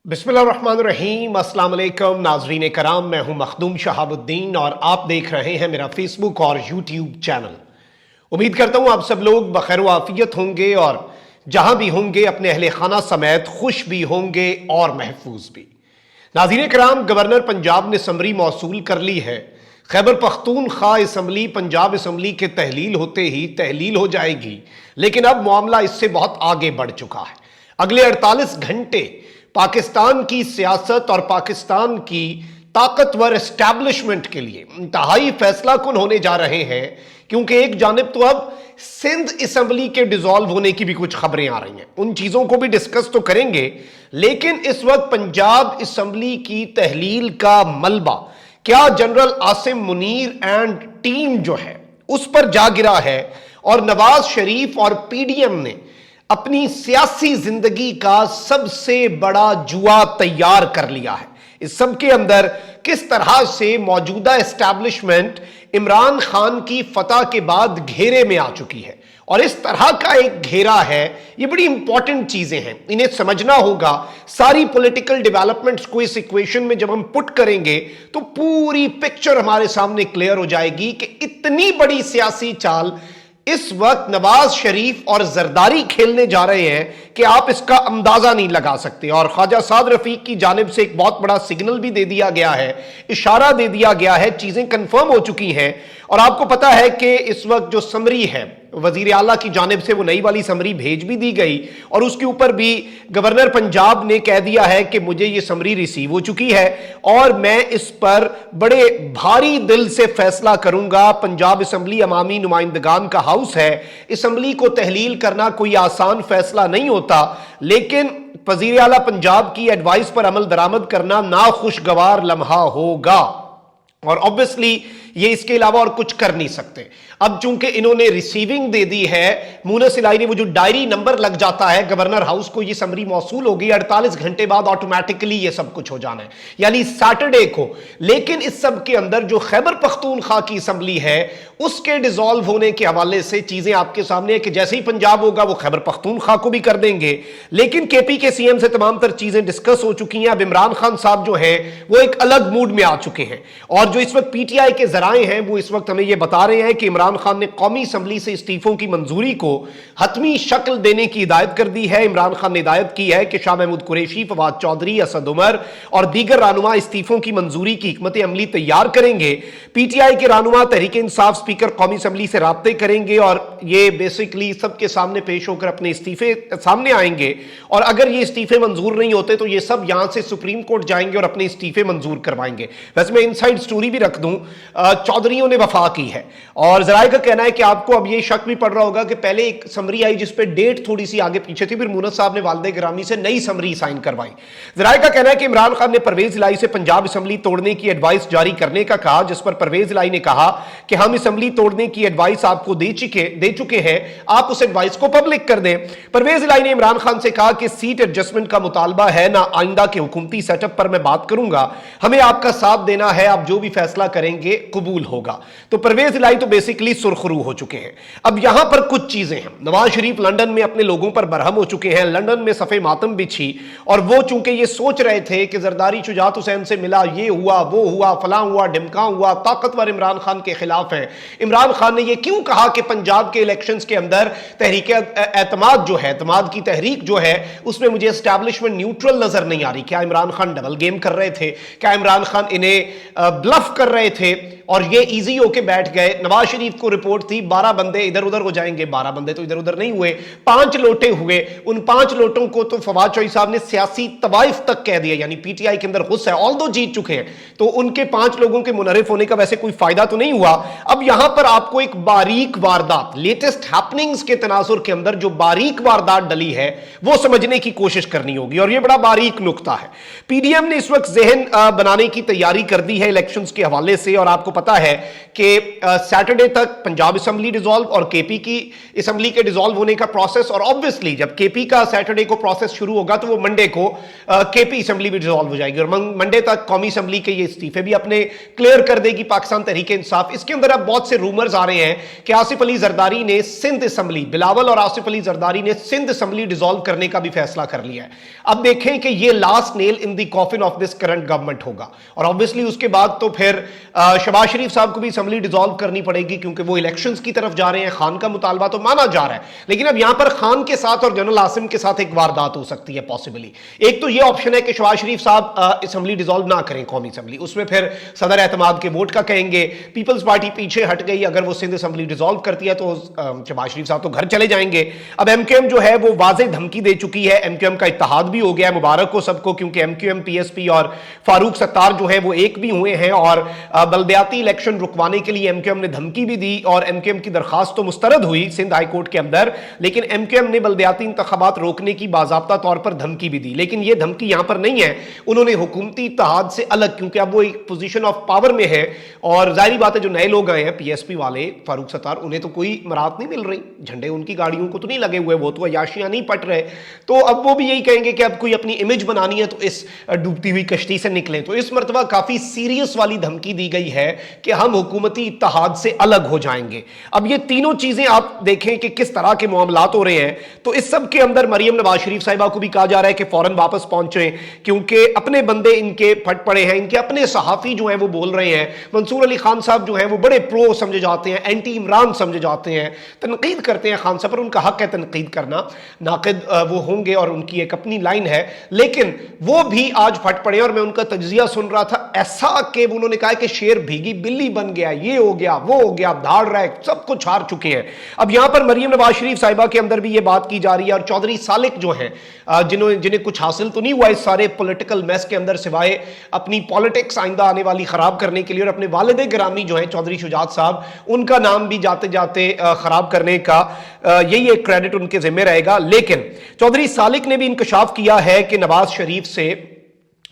बिस्मिल्लाहिर्रहमानिर्रहीम, अस्सलाम वालेकुम नाजरीन कराम। मैं हूं मखदूम शहाबुद्दीन और आप देख रहे हैं मेरा फेसबुक और यूट्यूब चैनल। उम्मीद करता हूं आप सब लोग बखैर आफियत होंगे और जहां भी होंगे अपने अहले खाना समेत खुश भी होंगे और महफूज भी। नाज़रीन कराम, गवर्नर पंजाब ने समरी मौसूल कर ली है। खैबर पख्तूनख्वा असम्बली पंजाब असम्बली के तहलील होते ही तहलील हो जाएगी, लेकिन अब मामला इससे बहुत आगे बढ़ चुका है। अगले 48 घंटे पाकिस्तान की सियासत और पाकिस्तान की ताकतवर एस्टैब्लिशमेंट के लिए इंतहाई फैसला कुन होने जा रहे हैं, क्योंकि एक जानिब तो अब सिंध असम्बली के डिसॉल्व होने की भी कुछ खबरें आ रही हैं। उन चीजों को भी डिस्कस तो करेंगे, लेकिन इस वक्त पंजाब असम्बली की तहलील का मलबा क्या general Asim Munir and team जो है उस पर जा गिरा है, और नवाज शरीफ और पीडीएम ने अपनी सियासी जिंदगी का सबसे बड़ा जुआ तैयार कर लिया है। इस सब के अंदर किस तरह से मौजूदा एस्टैब्लिशमेंट इमरान खान की फतह के बाद घेरे में आ चुकी है, और इस तरह का एक घेरा है, ये बड़ी इंपॉर्टेंट चीजें हैं, इन्हें समझना होगा। सारी पॉलिटिकल डेवलपमेंट्स को इस इक्वेशन में जब हम पुट करेंगे तो पूरी पिक्चर हमारे सामने क्लियर हो जाएगी कि इतनी बड़ी सियासी चाल इस वक्त नवाज शरीफ और जरदारी खेलने जा रहे हैं कि आप इसका अंदाजा नहीं लगा सकते। और ख्वाजा साद रफीक की जानिब से एक बहुत बड़ा सिग्नल भी दे दिया गया है, इशारा दे दिया गया है, चीजें कंफर्म हो चुकी हैं। और आपको पता है कि इस वक्त जो समरी है वजीर आला की जानिब से वो नई वाली समरी भेज भी दी गई, और उसके ऊपर भी गवर्नर पंजाब ने कह दिया है कि मुझे ये समरी रिसीव हो चुकी है और मैं इस पर बड़े भारी दिल से फैसला करूंगा। पंजाब असम्बली अवामी नुमाइंदगान का हाउस है, असम्बली को तहलील करना कोई आसान फैसला नहीं होता, लेकिन वजीर आला पंजाब की एडवाइस पर अमल दरामद करना नाखुशगवार लम्हा होगा, और ऑब्वियसली ये इसके अलावा और कुछ कर नहीं सकते। अब चूंकि इन्होंने रिसीविंग दे दी है, मुनस इलाही ने वो जो डायरी नंबर लग जाता है गवर्नर हाउस को, ये समरी मौसूल होगी 48 घंटे बाद ऑटोमेटिकली ये सब कुछ हो जाना है, यानी सैटरडे को। लेकिन इस सब के अंदर जो खैबर पख्तूनख्वा की असम्बली है उसके डिसॉल्व होने के हवाले से चीजें आपके सामने है कि जैसे ही पंजाब होगा वो खैबर पख्तूनख्वा को भी कर देंगे। लेकिन केपी के सीएम से तमाम तर चीजें डिस्कस हो चुकी हैं। अब इमरान खान साहब जो है वो एक अलग मूड में आ चुके हैं, और जो इस वक्त पीटीआई के जराए हैं वो इस वक्त हमें ये बता रहे हैं कि इमरान खान ने कौमी असम्बली से इस्तीफों की मंजूरी को हतमी शक्ल देने की हिदायत कर दी है। इमरान खान ने हिदायत की है कि शाह महमूद कुरैशी, फवाद चौधरी, असद उमर और दीगर रहनुमा इस्तीफों की मंजूरी की हिकमत अमली तैयार करेंगे। पीटीआई के रहनुमा तहरीक इंसाफ स्पीकर कौमी असम्बली से राब्ते करेंगे और ये बेसिकली सबके सामने पेश होकर अपने इस्तीफे सामने आएंगे, और अगर ये इस्तीफे मंजूर नहीं होते तो ये सब यहां से सुप्रीम कोर्ट जाएंगे और अपने इस्तीफे मंजूर करवाएंगे। वैसे मैं इनसाइड स्टोरी भी रख दूं, चौधरीयों ने वफा की है, और जराए का कहना है कि आपको अब ये शक भी पड़ रहा होगा कि पहले एक समरी आई जिस पे डेट थोड़ी सी आगे पीछे थी, फिर मुनस साहब ने वालदे गिरामी से नई समरी साइन करवाई। जराए का कहना है कि इमरान खान ने परवेज इलाही से पंजाब असम्बली तोड़ने की एडवाइस जारी करने का कहा, जिस पर परवेज इलाही ने कहा कि हम असम्बली तोड़ने की एडवाइस आपको दे चुके हैं, आप उस एडवाइस को पब्लिक कर दें। परवेज इलाही ने इमरान खान से कहा कि सीट एडजस्टमेंट का मुतालबा है ना, आइंदा के हुकूमती सेटअप पर मैं बात करूंगा, हमें आपका साथ देना है, आप जो भी फैसला करेंगे कबूल होगा। तो परवेज इलाही तो बेसिकली सुरखरू हो चुके हैं। अब यहां पर कुछ चीजें हैं। नवाज शरीफ लंदन में अपने लोगों पर बरहम हो चुके हैं, लंदन में सफे मातम बिछी, और वो चूंकि ये सोच रहे थे कि जरदारी शुजात हुसैन से मिला, ये हुआ वो हुआ फलां हुआ ढिमका हुआ, ताकतवर इमरान खान के खिलाफ है। इमरान खान ने ये क्यों कहा कि पंजाब के इलेक्शंस के अंदर तहरीक एतमाद जो है, एतमाद की तहरीक जो है, उसमें मुझे एस्टैब्लिशमेंट न्यूट्रल नजर नहीं आ रही। क्या इमरान खान डबल गेम कर रहे थे? क्या इमरान खान इन्हें ब्लफ कर रहे थे और ये इजी होके बैठ गए? नवाज शरीफ को रिपोर्ट थी 12 बंदे इधर उधर हो जाएंगे, 12 बंदे तो इधर उधर नहीं हुए, 5 लोटे हुए। उन 5 लोटों को तो फवाद चौधरी साहब ने सियासी तवाइफ तक कह दिया, यानी पीटीआई के अंदर गुस्सा है, ऑल दो जीत चुके हैं, तो उनके 5 लोगों के मुनरिफ होने का वैसे कोई फायदा तो नहीं हुआ। अब यहां पर आपको एक बारीक वारदात, लेटेस्ट हैपनिंग्स के तनाजुर के अंदर जो बारीक वारदात डली है वो समझने की कोशिश करनी होगी, और ये बड़ा बारीक नुक्ता है। पीडीएम ने इस वक्त जहन बनाने की तैयारी कर दी है इलेक्शन इलेक्शंस के हवाले से। और आपको पता है कि सैटरडे तक पंजाब असेंबली डिसॉल्व और केपी की असेंबली के डिसॉल्व होने का प्रोसेस, और ऑब्वियसली जब केपी का सैटरडे को प्रोसेस शुरू होगा तो वो मंडे को केपी असेंबली भी डिसॉल्व हो जाएगी और मंडे तक कौमी असेंबली के ये इस्तीफे भी अपने क्लियर कर देगी पाकिस्तान तहरीक इंसाफ। इसके अंदर अब बहुत से रूमर्स आ रहे हैं कि आसिफ अली जरदारी ने सिंध असेंबली, बिलावल और आसिफ अली जरदारी ने सिंध असेंबली डिसॉल्व करने का भी फैसला कर लिया है। अब देखें कि ये last nail in the coffin of this current government होगा और ऑब्वियसली उसके बाद तो फिर शहबाज शरीफ साहब को भी असेंबली डिसॉल्व करनी पड़ेगी क्योंकि वो इलेक्शंस की तरफ जा रहे हैं। खान का मुतालबा तो माना जा रहा है, लेकिन अब यहां पर खान के साथ और जनरल आसिम के साथ एक वारदात हो सकती है पॉसिबली। एक तो ये ऑप्शन है कि शहबाज शरीफ साहब असेंबली डिसॉल्व ना करें कौमी असेंबली, उसमें फिर सदर एतमाद के वोट का कहेंगे, पीपल्स पार्टी पीछे हट गई, अगर वो सिंध असेंबली डिसॉल्व करती है तो शहबाज शरीफ साहब तो घर चले जाएंगे। अब एमक्यूएम जो है वो वाज़ेह धमकी दे चुकी है, एमक्यूएम का इत्तेहाद भी हो गया है, मुबारक हो सबको, क्योंकि एमक्यूएम, पीएसपी और फारूक सत्तार जो है वो एक भी हुए हैं और बलदियाती इलेक्शन रुकवाने के लिए एमक्यूएम ने धमकी भी दी और एमक्यूएम की दरखास्त तो मुस्तरद हुई सिंध हाई कोर्ट के अंदर, लेकिन एमक्यूएम ने बलदियाती इंतखाबात रोकने की बाज़ाब्ता तौर पर धमकी भी दी। लेकिन ये धमकी यहां पर नहीं है, उन्होंने हुकूमती इत्तेहाद से अलग, क्योंकि अब वो एक पोजीशन ऑफ पावर में है और जाहिर बात है जो नए लोग आए हैं पीएसपी वाले, फारूक सत्तार, उन्हें तो कोई मराहत नहीं मिल रही, झंडे उनकी गाड़ियों को तो नहीं लगे हुए, वो तो अयाशियां नहीं पट रहे, तो अब वो भी यही कहेंगे कि अब कोई अपनी इमेज बनानी है तो इस डूबती हुई कश्ती से निकलें। तो इस मरतबा काफी सीरियस वाली धमकी दी गई है कि हम हुकूमती इत्तेहाद से अलग हो जाएंगे। अब ये तीनों चीजें आप देखें कि किस तरह के मामलात हो रहे हैं, तो इस सब के अंदर मरियम नवाज शरीफ साहिबा को भी कहा जा रहा है कि फौरन वापस पहुंचे क्योंकि अपने बंदे इनके फट पड़े हैं, इनके अपने सहाफी जो हैं वो बोल रहे हैं। मंसूर अली खान साहब जो हैं वो बड़े प्रो समझे जाते हैं, एंटी इमरान समझे जाते हैं, तनकीद करते हैं खान साहब पर, उनका हक है तनकीद करना, नाकिद वो होंगे और उनकी एक अपनी लाइन है, लेकिन वो भी आज फट पड़े और मैं उनका तज्जिया सुन रहा था ऐसा कि उन्होंने कहा कि शेर भीगी बिल्ली बन गया, ये हो गया वो हो गया, धाड़ रहा है, सब कुछ हार चुके हैं। अब यहां पर मरियम नवाज शरीफ साहिबा के अंदर भी ये बात की जा रही है और चौधरी सालिक जो हैं जिन्हें कुछ हासिल तो नहीं हुआ इस सारे पॉलिटिकल मैस के अंदर सिवाय अपनी पॉलिटिक्स आइंदा आने वाली खराब करने के लिए, और अपने वालिद गिरामी जो हैं चौधरी शुजात साहब, उनका नाम भी जाते जाते खराब करने का यही एक क्रेडिट उनके जिम्मे रहेगा। लेकिन चौधरी सालिक ने भी इंकशाफ किया है कि नवाज शरीफ से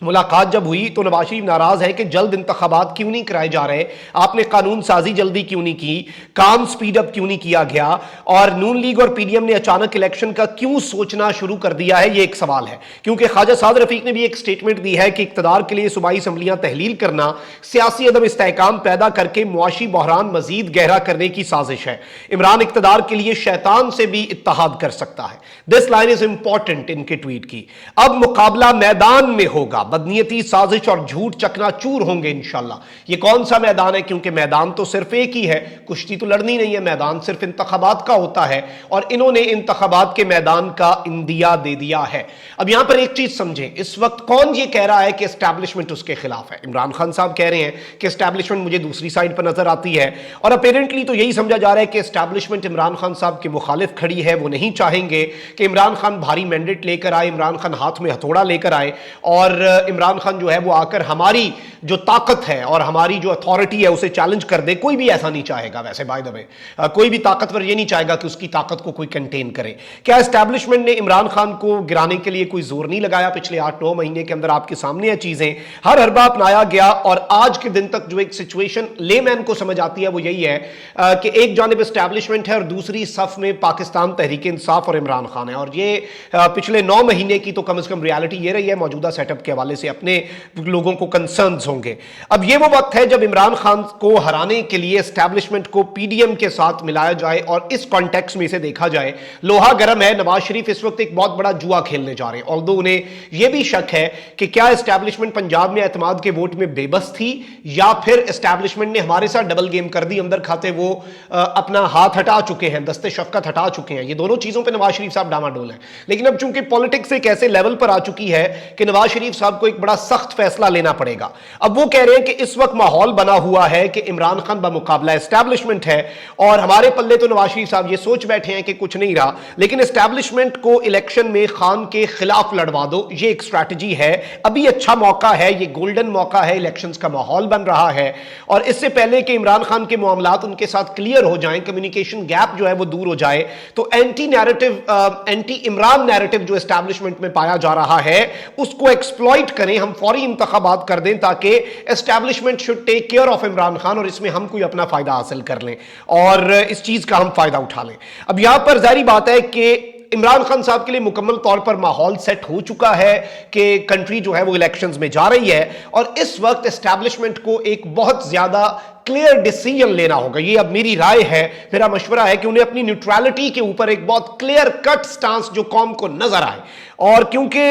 मुलाकात जब हुई तो नवाज शरीफ नाराज है कि जल्द इंतखाबात क्यों नहीं कराए जा रहे, आपने कानून साजी जल्दी क्यों नहीं की, काम स्पीड अप क्यों नहीं किया गया, और नून लीग और पीडीएम ने अचानक इलेक्शन का क्यों सोचना शुरू कर दिया है, ये एक सवाल है। क्योंकि ख्वाजा साद रफीक ने भी एक स्टेटमेंट दी है कि इक्तदार के लिए सूबाई असम्बलियां तहलील करना सियासी अदम इस्तेहकाम पैदा करके मुआशी बहरान मजीद गहरा करने की साजिश है। इमरान इक्तदार के लिए शैतान से भी इत्तेहाद कर सकता है। दिस लाइन इज इंपॉर्टेंट इनके ट्वीट की। अब मुकाबला मैदान में होगा, बदनीयती, साजिश और झूठ चकनाचूर होंगे इंशाल्लाह। ये कौन सा मैदान है, क्योंकि मैदान तो सिर्फ एक ही है, कुश्ती तो लड़नी नहीं है, मैदान सिर्फ इंतखाबात का होता है और इन्होंने इंतखाबात के मैदान का इंदिया दे दिया है। अब यहां पर एक चीज समझें, इस वक्त कौन ये कह रहा है कि एस्टैब्लिशमेंट उसके खिलाफ है? इमरान खान साहब कह रहे हैं कि एस्टैब्लिशमेंट मुझे दूसरी साइड पर नजर आती है और अपेरेंटली तो यही समझा जा रहा है कि एस्टैब्लिशमेंट इमरान खान साहब के मुखालिफ खड़ी है। वो नहीं चाहेंगे कि इमरान खान भारी मैंडेट लेकर आए, इमरान खान हाथ में हथौड़ा लेकर आए और इमरान खान जो है वो आकर हमारी जो ताकत है और हमारी जो अथॉरिटी है उसे चैलेंज कर दे। कोई भी ऐसा नहीं चाहेगा, वैसे बाय द वे कोई भी ताकतवर ये नहीं चाहेगा कि उसकी ताकत को कोई कंटेन करे। क्या एस्टैब्लिशमेंट ने इमरान खान को गिराने के लिए कोई जोर नहीं लगाया? पिछले 8-9 महीने के अंदर आपके सामने है चीजें, हर हरबा अपनाया गया और आज के दिन तक जो एक सिचुएशन लेमैन को समझ आती है वो यही है कि एक जानिब एस्टैब्लिशमेंट है और दूसरी सफ में पाकिस्तान तहरीक इंसाफ और इमरान खान है। और ये पिछले 9 महीने की तो कम से कम रियलिटी ये रही है मौजूदा सेटअप के हवाले से, अपने लोगों को कंसर्न्स होंगे। अब ये वो वक्त है जब इमरान खान को हराने के लिए एस्टैब्लिशमेंट को पीडीएम के साथ मिलाया जाए और इस कॉन्टेक्स्ट में इसे देखा जाए। लोहा गर्म है, नवाज शरीफ इस वक्त एक बहुत बड़ा जुआ खेलने जा रहे हैं। ऑल्दो उन्हें यह भी शक है कि क्या एस्टैब्लिशमेंट पंजाब में एतमाद के वोट में बेबस थी या फिर एस्टैब्लिशमेंट ने हमारे साथ डबल गेम कर दी, अंदर खाते वो अपना हाथ हटा चुके हैं, दस्ते शफकत हटा चुके हैं। ये दोनों चीजों पर नवाज शरीफ साहब डामाडोल हैं। लेकिन अब चूंकि पॉलिटिक्स एक ऐसे लेवल पर आ चुकी है कि नवाज शरीफ साहब को एक बड़ा सख्त फैसला लेना पड़ेगा। अब वो कह रहे हैं कि इस वक्त माहौल बना हुआ है कि इमरान खान बमुकाबला एस्टैब्लिशमेंट है और हमारे पल्ले तो नवाज शरीफ साहब ये सोच बैठे हैं कि कुछ नहीं रहा, लेकिन एस्टैब्लिशमेंट को इलेक्शन में खान के खिलाफ लड़वा दो, ये एक स्ट्रैटेजी है। अभी अच्छा मौका है, ये गोल्डन मौका है, इलेक्शंस का माहौल बन रहा है और इससे पहले कि इमरान खान के मामलात उनके साथ क्लियर हो जाएं, कम्युनिकेशन गैप जो है वो दूर हो जाए, तो एंटी इमरान नैरेटिव जो एस्टैब्लिशमेंट में पाया जा रहा है उसको एक्सप्लॉइट इनवाइट करें, हम फौरी इंतखाबात कर दें ताकि establishment should take care of Imran Khan और इसमें हम कोई अपना फायदा हासिल कर लें और इस चीज का हम फायदा उठा लें। अब यहां पर जाहिर बात है कि इमरान खान साहब के लिए मुकम्मल तौर पर माहौल सेट हो चुका है कि कंट्री जो है वो इलेक्शंस में जा रही है और इस वक्त एस्टैब्लिशमेंट को एक बहुत ज्यादा क्लियर डिसीजन लेना होगा। ये अब मेरी राय है, मेरा मशवरा है कि उन्हें अपनी न्यूट्रलिटी के ऊपर एक बहुत क्लियर कट स्टांस जो कौम को नजर आए। और क्योंकि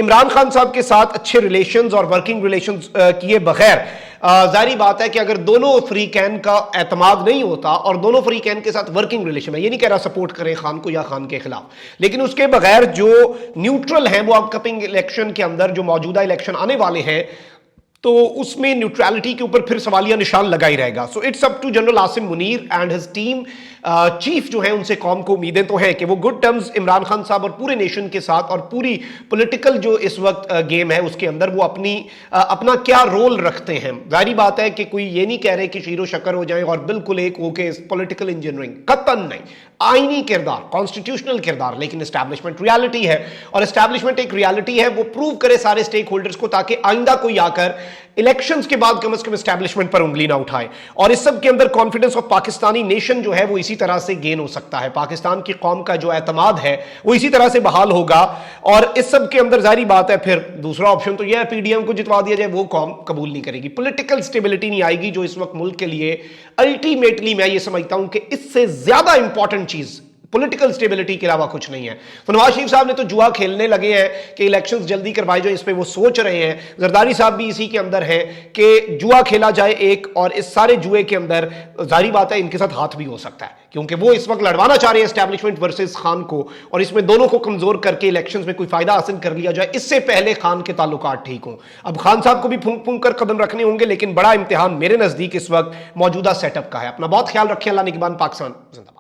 इमरान खान साहब के साथ अच्छे रिलेशंस और वर्किंग रिलेशंस किए बगैर जाहिर बात है कि अगर दोनों फ्रीकैन का एतमाद नहीं होता और दोनों फ्रीकैन के साथ वर्किंग रिलेशन है, ये नहीं कह रहा सपोर्ट करें खान को या खान के खिलाफ, लेकिन उसके बगैर जो न्यूट्रल है वो अपकमिंग इलेक्शन के अंदर जो मौजूदा इलेक्शन आने वाले हैं तो उसमें न्यूट्रलिटी के ऊपर फिर सवालिया निशान लगा ही रहेगा। So it's up to general Asim Munir and his team. Chief जो है उनसे कौम को उम्मीदें तो हैं कि वो गुड टर्म्स इमरान खान साहब और पूरे नेशन के साथ और पूरी पॉलिटिकल जो इस वक्त गेम है उसके अंदर वो अपना क्या रोल रखते हैं। जाहिर बात है कि कोई ये नहीं कह रहे कि शीरो शक्कर हो जाए और बिल्कुल एक होके पॉलिटिकल इंजीनियरिंग, कतन नहीं, आईनी किरदार, कॉन्स्टिट्यूशनल किरदार, लेकिन एस्टैब्लिशमेंट रियलिटी है और एस्टैब्लिशमेंट एक रियलिटी है, वो प्रूव करे सारे स्टेक होल्डर्स को ताकि आइंदा कोई आकर इलेक्शंस के बाद कम से कम एस्टैब्लिशमेंट पर उंगली ना उठाए। और इस सब के अंदर कॉन्फिडेंस ऑफ पाकिस्तानी नेशन जो है वो इसी तरह से गेन हो सकता है, पाकिस्तान की कौम का जो एतमाद है वो इसी तरह से बहाल होगा। और इस सब के अंदर जारी बात है फिर दूसरा ऑप्शन तो यह है पीडीएम को जितवा दिया जाए, वो कौम कबूल नहीं करेगी, पॉलिटिकल स्टेबिलिटी नहीं आएगी जो इस वक्त मुल्क के लिए अल्टीमेटली मैं ये समझता हूं कि इससे ज्यादा इंपॉर्टेंट चीज पॉलिटिकल स्टेबिलिटी के अलावा कुछ नहीं है। तो नवाज शरीफ साहब ने तो जुआ खेलने लगे हैं कि इलेक्शंस जल्दी करवाए जाए, इस पे वो सोच रहे हैं। जरदारी साहब भी इसी के अंदर हैं कि जुआ खेला जाए एक, और इस सारे जुए के अंदर जाहिर बात है इनके साथ हाथ भी हो सकता है क्योंकि वो इस वक्त लड़वाना चाह रहे हैं एस्टैब्लिशमेंट वर्सेस खान को, और इसमें दोनों को कमजोर करके इलेक्शंस में कोई फायदा हासिल कर लिया जाए इससे पहले खान के ताल्लुकात ठीक हों। अब खान साहब को भी फूंक फूंक कर कदम रखने होंगे, लेकिन बड़ा इम्तिहान मेरे नजदीक इस वक्त मौजूदा सेटअप का है। अपना बहुत ख्याल रखें। अल्लाह निगहबान। पाकिस्तान जिंदाबाद।